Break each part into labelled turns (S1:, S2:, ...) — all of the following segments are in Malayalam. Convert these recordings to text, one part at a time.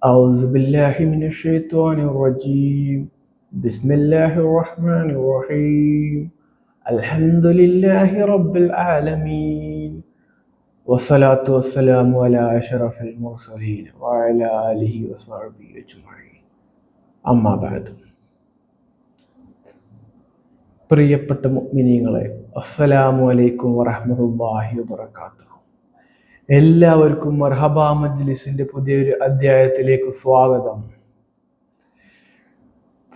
S1: أعوذ بالله من الشيطان الرجيم. بسم الله الرحمن الرحيم. الحمد لله رب العالمين. والصلاة والسلام على أشرف المرسلين وعلى آله وصحبه أجمعين. أما بعد. പ്രിയപ്പെട്ട മുഅ്മിനീങ്ങളെ, അസ്സലാമു അലൈക്കും വറഹ്മത്തുള്ളാഹി വബറകാതുഹു. എല്ലാവർക്കും മർഹബാ മജ്ലിസിന്റെ പുതിയൊരു അധ്യായത്തിലേക്ക് സ്വാഗതം.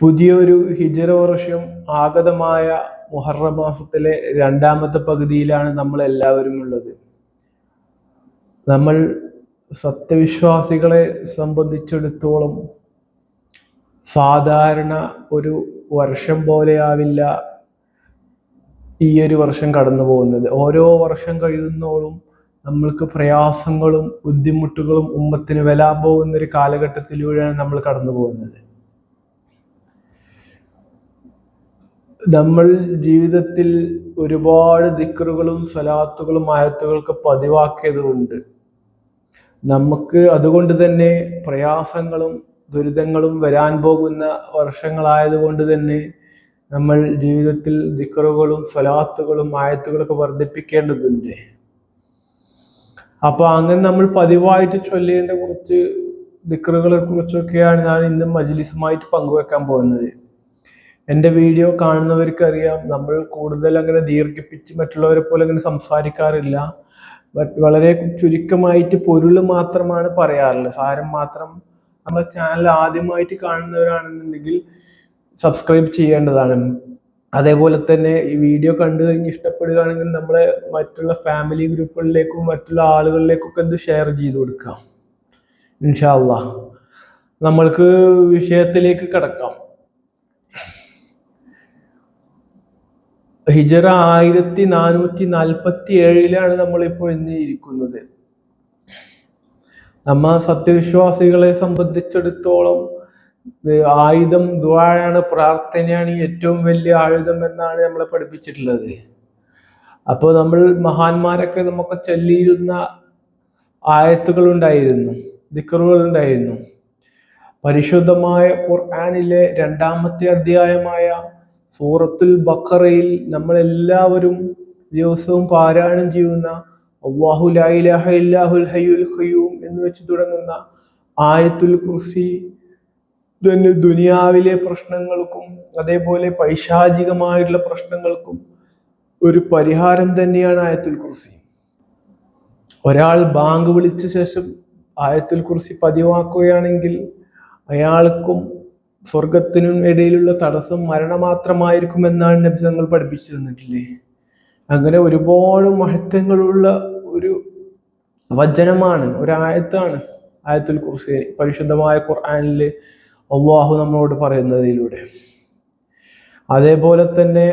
S1: പുതിയൊരു ഹിജ്റ വർഷം ആഗതമായ മുഹറം മാസത്തിലെ രണ്ടാമത്തെ പകുതിയിലാണ് നമ്മൾ എല്ലാവരും ഉള്ളത്. നമ്മൾ സത്യവിശ്വാസികളെ സംബന്ധിച്ചിടത്തോളം സാധാരണ ഒരു വർഷം പോലെയാവില്ല ഈ ഒരു വർഷം കടന്നു പോകുന്നത്. ഓരോ വർഷം കഴിയുന്നോളും നമ്മൾക്ക് പ്രയാസങ്ങളും ബുദ്ധിമുട്ടുകളും ഉമ്മത്തിന് വരാൻ പോകുന്ന ഒരു കാലഘട്ടത്തിലൂടെയാണ് നമ്മൾ കടന്നു പോകുന്നത്. നമ്മൾ ജീവിതത്തിൽ ഒരുപാട് ദിക്റുകളും സ്വലാത്തുകളും ആയത്തുകൾക്ക് പതിവാക്കിയതുകൊണ്ട് നമുക്ക് അതുകൊണ്ട് തന്നെ പ്രയാസങ്ങളും ദുരിതങ്ങളും വരാൻ പോകുന്ന വർഷങ്ങളായതുകൊണ്ട് തന്നെ നമ്മൾ ജീവിതത്തിൽ ദിക്റുകളും സ്വലാത്തുകളും ആയത്തുകളൊക്കെ വർദ്ധിപ്പിക്കേണ്ടതുണ്ട്. അപ്പൊ അങ്ങനെ നമ്മൾ പതിവായിട്ട് ചൊല്ലേണ്ട കുറച്ച് ദിക്റുകളെ കുറിച്ചൊക്കെയാണ് ഞാൻ ഇന്ന് മജ്ലിസുമായിട്ട് പങ്കുവെക്കാൻ പോകുന്നത്. എൻ്റെ വീഡിയോ കാണുന്നവർക്ക് അറിയാം, നമ്മൾ കൂടുതൽ അങ്ങനെ ദീർഘിപ്പിച്ച് മറ്റുള്ളവരെ പോലെ അങ്ങനെ സംസാരിക്കാറില്ല. വളരെ ചുരുക്കമായിട്ട് പൊരുൾ മാത്രമാണ് പറയാറുള്ളത്, സാരം മാത്രം. നമ്മുടെ ചാനൽ ആദ്യമായിട്ട് കാണുന്നവരാണെന്നുണ്ടെങ്കിൽ സബ്സ്ക്രൈബ് ചെയ്യേണ്ടതാണ്. അതേപോലെ തന്നെ ഈ വീഡിയോ കണ്ടു കഴിഞ്ഞ് ഇഷ്ടപ്പെടുകയാണെങ്കിൽ നമ്മളെ മറ്റുള്ള ഫാമിലി ഗ്രൂപ്പുകളിലേക്കും മറ്റുള്ള ആളുകളിലേക്കൊക്കെ ഇത് ഷെയർ ചെയ്ത് കൊടുക്കാം. ഇൻഷാ അല്ലാഹ് നമ്മൾക്ക് വിഷയത്തിലേക്ക് കടക്കാം. ഹിജ്റ 1447 നമ്മളിപ്പോൾ ഇന്ന് ഇരിക്കുന്നത്. നമ്മ സത്യവിശ്വാസികളെ സംബന്ധിച്ചിടത്തോളം ആയുധം ദുആയാണ്, പ്രാർത്ഥനയാണ് ഏറ്റവും വലിയ ആയുധം എന്നാണ് നമ്മളെ പഠിപ്പിച്ചിട്ടുള്ളത്. അപ്പോൾ നമ്മൾ മഹാന്മാരൊക്കെ നമുക്ക് ചൊല്ലിയിരുന്ന ആയത്തുകൾ ഉണ്ടായിരുന്നു, ദിക്റുകൾ ഉണ്ടായിരുന്നു. പരിശുദ്ധമായ ഖുർആനിലെ 2-ാമത്തെ അധ്യായമായ സൂറത്തുൽ ബഖറയിൽ നമ്മളെല്ലാവരും ദിവസവും പാരായണം ചെയ്യുന്ന അല്ലാഹു ലാ ഇലാഹ ഇല്ലാഹുൽ ഹയ്യുൽ ഖയ്യൂം എന്ന് വെച്ച് തുടങ്ങുന്ന ആയത്തുൽ കുർസി തന്നെ ദുനിയാവിലെ പ്രശ്നങ്ങൾക്കും അതേപോലെ പൈശാചികമായിട്ടുള്ള പ്രശ്നങ്ങൾക്കും ഒരു പരിഹാരം തന്നെയാണ് ആയത്തുൽ കുർസി. ഒരാൾ ബാങ്ക് വിളിച്ച ശേഷം ആയത്തുൽ കുർസി പതിവാക്കുകയാണെങ്കിൽ അയാൾക്കും സ്വർഗത്തിനും ഇടയിലുള്ള തടസ്സം മരണം മാത്രമായിരിക്കും എന്നാണ് നബി തങ്ങൾ പഠിപ്പിച്ചു തന്നിട്ടില്ലേ. അങ്ങനെ ഒരുപാട് മഹത്വങ്ങളുള്ള ഒരു വചനമാണ്, ഒരു ആയത്താണ് ആയത്തുൽ കുർസി. പരിശുദ്ധമായ ഖുർആനിൽ അല്ലാഹു നമ്മളോട് പറയുന്നതിലൂടെ. അതേപോലെ തന്നെ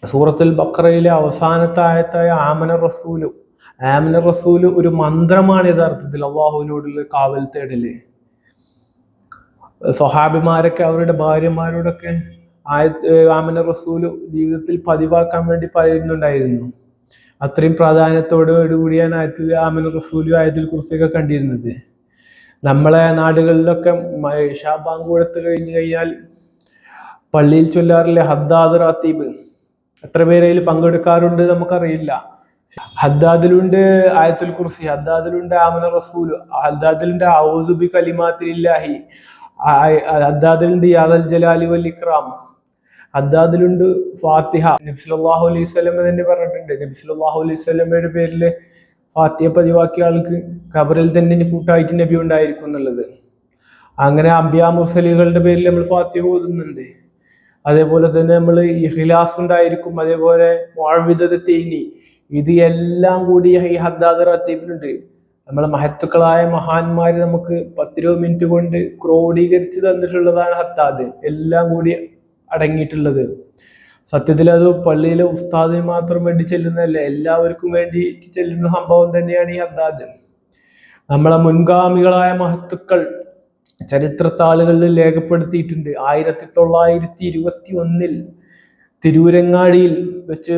S1: സൂറത്തുൽ ബഖറയിലെ അവസാനത്തെ ആയത്തായ ആമന റസൂല് ഒരു മന്ത്രമാണ് യഥാർത്ഥത്തിൽ അല്ലാഹുവിനോടുള്ള കാവൽ തേടല്. സ്വഹാബിമാരൊക്കെ അവരുടെ ഭാര്യമാരോടൊക്കെ ആമന റസൂല് ജീവിതത്തിൽ പതിവാക്കാൻ വേണ്ടി പറയുന്നുണ്ടായിരുന്നു. അത്രയും പ്രാധാന്യത്തോടുകൂടിയാണ് ആമന റസൂല് ആയത്തുൽ കുർസിയൊക്കെ കണ്ടിരുന്നത്. നമ്മളെ നാടുകളിലൊക്കെ ഇശാ ബാങ്ക് കൊടുത്തു കഴിഞ്ഞു കഴിഞ്ഞാൽ പള്ളിയിൽ ചൊല്ലാറില്ലേ ഹദ്ദാദ് റാത്തീബ്. എത്ര പേരതിൽ പങ്കെടുക്കാറുണ്ട് നമുക്കറിയില്ല. ഹദ്ദാദിലുണ്ട് ആയത്തുൽ കുർസി, ഹദ്ദാദിലുണ്ട് ആമന റസൂല്, ഹദ്ദാദിലുണ്ട് ഔദു ബി കലിമാത്തില്ലാഹി, ഹദ്ദാദിലുണ്ട് യാദൽ ജലാലി വൽ ഇക്റാം, ഹദ്ദാദിലുണ്ട് ഫാത്തിഹ. നബി സല്ലല്ലാഹു അലൈഹി വസല്ലം തന്നെ പറഞ്ഞിട്ടുണ്ട്, നബി സല്ലല്ലാഹു അലൈഹി വസല്ലമയുടെ പേരില് ഫാത്തിഹ പതിവാക്കിയ ആൾക്ക് ഖബറിൽ തന്നെ കൂട്ടായിട്ട് നബി ഉണ്ടായിരിക്കും എന്നുള്ളത്. അങ്ങനെ അംബിയാ മുർസലുകളുടെ പേരിൽ നമ്മൾ ഫാത്തിഹ ഓതുന്നുണ്ട്. അതേപോലെ തന്നെ നമ്മൾ ഇഖ്ലാസ് ഉണ്ടായിരിക്കും, അതേപോലെ മുഅവ്വിദതൈനി, ഇത് എല്ലാം കൂടി ഈ ഹദ്ദാദ് റാത്തീബിലുണ്ട്. നമ്മളെ മഹത്തുക്കളായ മഹാന്മാര് നമുക്ക് 10-20 മിനിറ്റ് കൊണ്ട് ക്രോഡീകരിച്ച് തന്നിട്ടുള്ളതാണ് ഹദ്ദാദ്, എല്ലാം കൂടി അടങ്ങിയിട്ടുള്ളത്. സത്യത്തിൽ അത് പള്ളിയിലെ ഉസ്താദിന് മാത്രം വേണ്ടി ചെല്ലുന്നതല്ല, എല്ലാവർക്കും വേണ്ടി ചെല്ലുന്ന സംഭവം തന്നെയാണ് ഈ ഹദ്ദാദ്. നമ്മളെ മുൻഗാമികളായ മഹത്തുക്കൾ ചരിത്രത്താളുകളിൽ രേഖപ്പെടുത്തിയിട്ടുണ്ട്. 1921 തിരൂരങ്ങാടിയിൽ വെച്ച്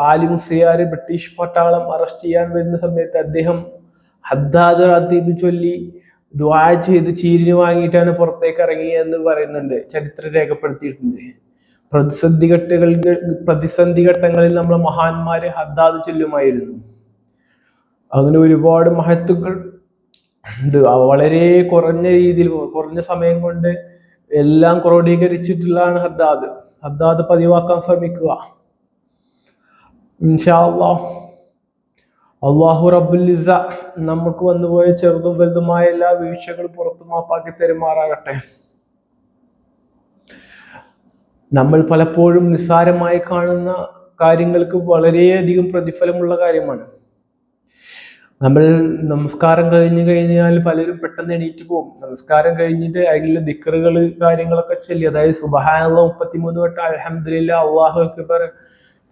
S1: ആലി മുസ്ലിയാരെ ബ്രിട്ടീഷ് പട്ടാളം അറസ്റ്റ് ചെയ്യാൻ വരുന്ന സമയത്ത് അദ്ദേഹം ഹദ്ദാദ് റാത്തീബ് ചൊല്ലി ദുആ ചെയ്ത് ചീരിന് വാങ്ങിയിട്ടാണ് പുറത്തേക്ക് ഇറങ്ങിയെന്ന് പറയുന്നുണ്ട്, ചരിത്രം രേഖപ്പെടുത്തിയിട്ടുണ്ട്. പ്രതിസന്ധി ഘട്ടങ്ങളിൽ നമ്മളെ മഹാന്മാര് ഹദ്ദാദ് ചൊല്ലുമായിരുന്നു. അങ്ങനെ ഒരുപാട് മഹത്തുക്കൾ ഉണ്ട്. വളരെ കുറഞ്ഞ രീതിയിൽ, കുറഞ്ഞ സമയം കൊണ്ട് എല്ലാം ക്രോഡീകരിച്ചിട്ടുള്ളതാണ് ഹദ്ദാദ്. ഹദ്ദാദ് പതിവാക്കാൻ ശ്രമിക്കുക ഇൻഷാ അല്ലാഹ്. അള്ളാഹു റബ്ബുൽ ഇസ്സ നമുക്ക് വന്നുപോയ ചെറുതും വലുതുമായ എല്ലാ വീഴ്ചകളും പുറത്തു മാപ്പാക്കി തരുമാറാകട്ടെ. നമ്മൾ പലപ്പോഴും നിസ്സാരമായി കാണുന്ന കാര്യങ്ങൾക്ക് വളരെയധികം പ്രതിഫലമുള്ള കാര്യമാണ്. നമ്മൾ നമസ്കാരം കഴിഞ്ഞു കഴിഞ്ഞാൽ പലരും പെട്ടെന്ന് എണീറ്റ് പോകും. നമസ്കാരം കഴിഞ്ഞിട്ട് അതിലെ ദിക്റുകൾ കാര്യങ്ങളൊക്കെ ചൊല്ലി, അതായത് സുബ്ഹാനല്ലാഹ് 33 വട്ടം, അൽഹംദുലില്ലാഹ്, അല്ലാഹു അക്ബർ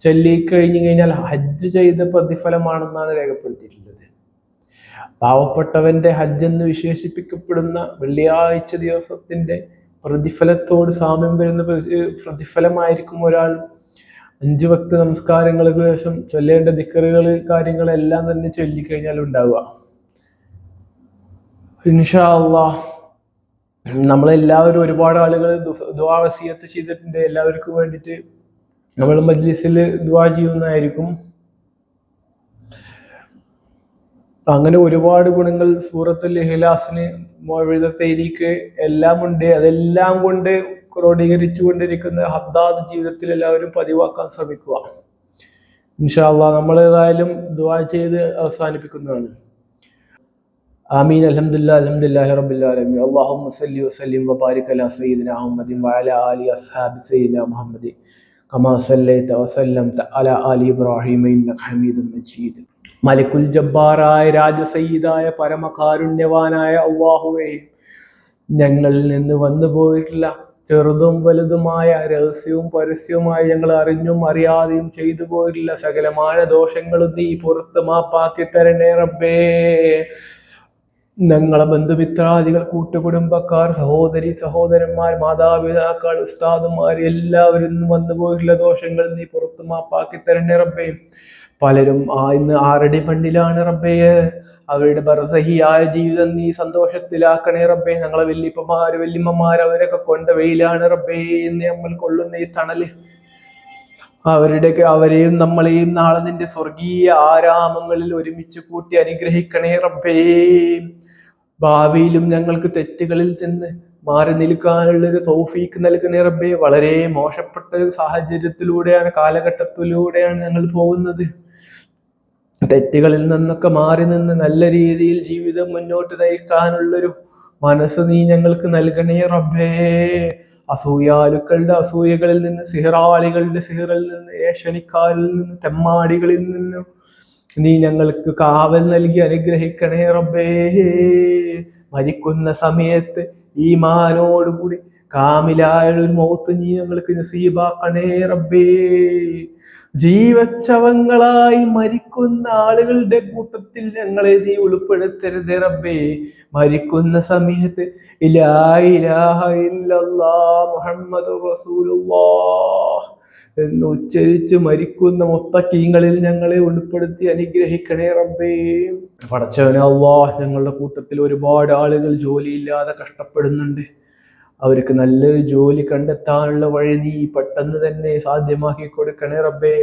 S1: ചൊല്ലി കഴിഞ്ഞു കഴിഞ്ഞാൽ ഹജ്ജ് ചെയ്ത പ്രതിഫലമാണെന്നാണ് രേഖപ്പെടുത്തിയിട്ടുള്ളത്. പാവപ്പെട്ടവന്റെ ഹജ്ജ് എന്ന് വിശേഷിപ്പിക്കപ്പെടുന്ന വെള്ളിയാഴ്ച ദിവസത്തിന്റെ പ്രതിഫലത്തോട് സാമ്യം വരുന്ന പ്രതിഫലമായിരിക്കും ഒരാൾ 5 വക്ത നമസ്കാരങ്ങൾക്ക് ശേഷം ചൊല്ലേണ്ട ദിക്റുകൾ കാര്യങ്ങളെല്ലാം തന്നെ ചൊല്ലിക്കഴിഞ്ഞാൽ ഉണ്ടാവുക. ഇൻഷാ അല്ലാഹ്. നമ്മളെല്ലാവരും ഒരുപാട് ആളുകൾ ദുആ വസിയത്ത് ചെയ്തിട്ടുണ്ട്. എല്ലാവർക്കും വേണ്ടിയിട്ട് നമ്മൾ മജ്ലിസിൽ ദുആ ചെയ്യുന്നതായിരിക്കും. അങ്ങനെ ഒരുപാട് ഗുണങ്ങൾ സൂറത്തുൽ ഇഖ്ലാസിന്, മൗഇദത്തൈനിക്ക് എല്ലാം ഉണ്ട്. അതെല്ലാം കൊണ്ട് ക്രോഡീകരിച്ചു കൊണ്ടിരിക്കുന്ന ഹദ്ദാദ് ജീവിതത്തിൽ എല്ലാവരും പതിവാക്കാൻ ശ്രമിക്കുക ഇൻഷാ അല്ലാഹ്. നമ്മളേതായാലും ദുആ ചെയ്ത് അവസാനിപ്പിക്കുന്നതാണ്. ആമീൻ. അൽഹംദുലില്ലാഹി റബ്ബിൽ ആലമീൻ. അല്ലാഹുമ്മ സല്ലി വസല്ലിം വബാരിക് അലാ സയ്യിദിനാ മുഹമ്മദിൻ വഅലാ ആലി അസ്ഹാബി സയ്യിദിനാ മുഹമ്മദ് കമാ സല്ലൈത വസല്ലംത അലാ ആലി ഇബ്രാഹിം ഇന്നക ഹമീദും മജീദ്. മലിക്കുൽ ജബ്ബാറായ രാജസയ്യിദായ പരമകാരുണ്യവാനായ അല്ലാഹുവേ, ഞങ്ങളിൽ നിന്ന് വന്നു പോയിട്ടുള്ള ചെറുതും വലുതുമായ രഹസ്യവും പരസ്യവുമായി ഞങ്ങൾ അറിഞ്ഞും അറിയാതെയും ചെയ്തു പോയിട്ടുള്ള സകലമായ ദോഷങ്ങളും നീ പുറത്ത് മാപ്പാക്കി തരണേ റബ്ബേ. ഞങ്ങളെ ബന്ധുമിത്രാദികൾ, കൂട്ടുകുടുംബക്കാർ, സഹോദരി സഹോദരന്മാർ, മാതാപിതാക്കൾ, ഉസ്താദുമാർ എല്ലാവരും വന്നു പോയിട്ടുള്ള ദോഷങ്ങൾ നീ പുറത്ത് മാപ്പാക്കി തരണേ റബ്ബേ. പലരും ഇന്ന് 6 അടി മണ്ണിലാണ് റബ്ബേ. അവരുടെ ബർസഹിയായ ജീവിതം നീ സന്തോഷത്തിലാക്കണേ റബ്ബേ. ഞങ്ങളെ വല്യപ്പമാര് വല്യമ്മമാർ അവരൊക്കെ കൊണ്ട വെയിലാണ് റബ്ബേ എന്ന് നമ്മൾ കൊള്ളുന്ന ഈ തണല്. അവരെയും നമ്മളെയും നാളെ നിന്റെ സ്വർഗീയ ആരാമങ്ങളിൽ ഒരുമിച്ച് കൂട്ടി അനുഗ്രഹിക്കണേ റബ്ബേ. ഭാവിയിലും ഞങ്ങൾക്ക് തെറ്റുകളിൽ നിന്ന് മാറി നിൽക്കാനുള്ളൊരു തൗഫീക്ക് നൽകണേ റബ്ബേ. വളരെ മോശപ്പെട്ട ഒരു സാഹചര്യത്തിലൂടെയാണ്, കാലഘട്ടത്തിലൂടെയാണ് ഞങ്ങൾ പോകുന്നത്. തെറ്റുകളിൽ നിന്നൊക്കെ മാറി നിന്ന് നല്ല രീതിയിൽ ജീവിതം മുന്നോട്ട് നയിക്കാനുള്ളൊരു മനസ്സ് നീ ഞങ്ങൾക്ക് നൽകണേ റബ്ബേ. അസൂയാലുക്കളുടെ അസൂയകളിൽ നിന്ന്, സിഹറാളികളുടെ സിഹറിൽ നിന്ന്, ഏഷണിക്കാരിൽ നിന്ന്, തെമ്മാടികളിൽ നിന്ന് നീ ഞങ്ങൾക്ക് കാവൽ നൽകി അനുഗ്രഹിക്കണേ റബ്ബേ. മരിക്കുന്ന സമയത്ത് ഈമാനോടുകൂടി കാമിലായ ഒരു മൗത്ത് നീ ഞങ്ങൾക്ക് നസീബാക്കണേ റബ്ബേ. ജീവച്ചവങ്ങളായി മരിക്കുന്ന ആളുകളുടെ കൂട്ടത്തിൽ ഞങ്ങളെ നീ ഉൾപ്പെടുത്തരുത് റബ്ബേ. മരിക്കുന്ന സമയത്ത് ലാ ഇലാഹ ഇല്ലല്ലാഹ് മുഹമ്മദുർ റസൂലുള്ളാഹ് എന്ന് ഉച്ചരിച്ച് മരിക്കുന്ന മുത്തഖീങ്ങളിൽ ഞങ്ങളെ ഉൾപ്പെടുത്തി അനുഗ്രഹിക്കണേ റബ്ബേ. പടച്ചവനെ അല്ലാഹ്, ഞങ്ങളുടെ കൂട്ടത്തിൽ ഒരുപാട് ആളുകൾ ജോലിയില്ലാതെ കഷ്ടപ്പെടുന്നുണ്ട്. അവർക്ക് നല്ലൊരു ജോലി കണ്ടെത്താനുള്ള വഴി നീ പെട്ടെന്ന് തന്നെ സാധ്യമാക്കി കൊടുക്കണേ റബ്ബേ.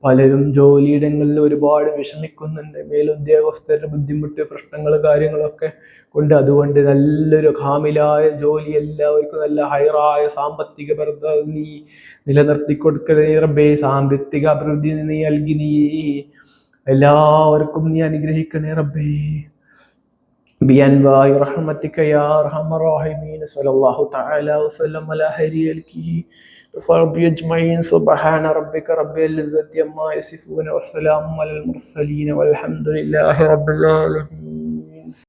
S1: പലരും ജോലിയിടങ്ങളിൽ ഒരുപാട് വിഷമിക്കുന്നുണ്ട്, മേലുദ്യോഗസ്ഥരുടെ ബുദ്ധിമുട്ട്, പ്രശ്നങ്ങൾ, കാര്യങ്ങളൊക്കെ കൊണ്ട്. അതുകൊണ്ട് നല്ലൊരു കാമിലായ ജോലി, എല്ലാവർക്കും നല്ല ഹൈറായ സാമ്പത്തിക ഭദ്രത നീ നിലനിർത്തി കൊടുക്കണേ റബ്ബേ. സാമ്പത്തിക അഭിവൃദ്ധി നീ നൽകി നീ എല്ലാവർക്കും നീ അനുഗ്രഹിക്കണേ റബ്ബേ. بأنواع رحمتك يا أرحم الراحمين. صلى الله تعالى وسلم على خير خلقه وصحبه أجمعين. سبحان ربك رب العزة عما يصفون وسلام على المرسلين والحمد لله رب العالمين.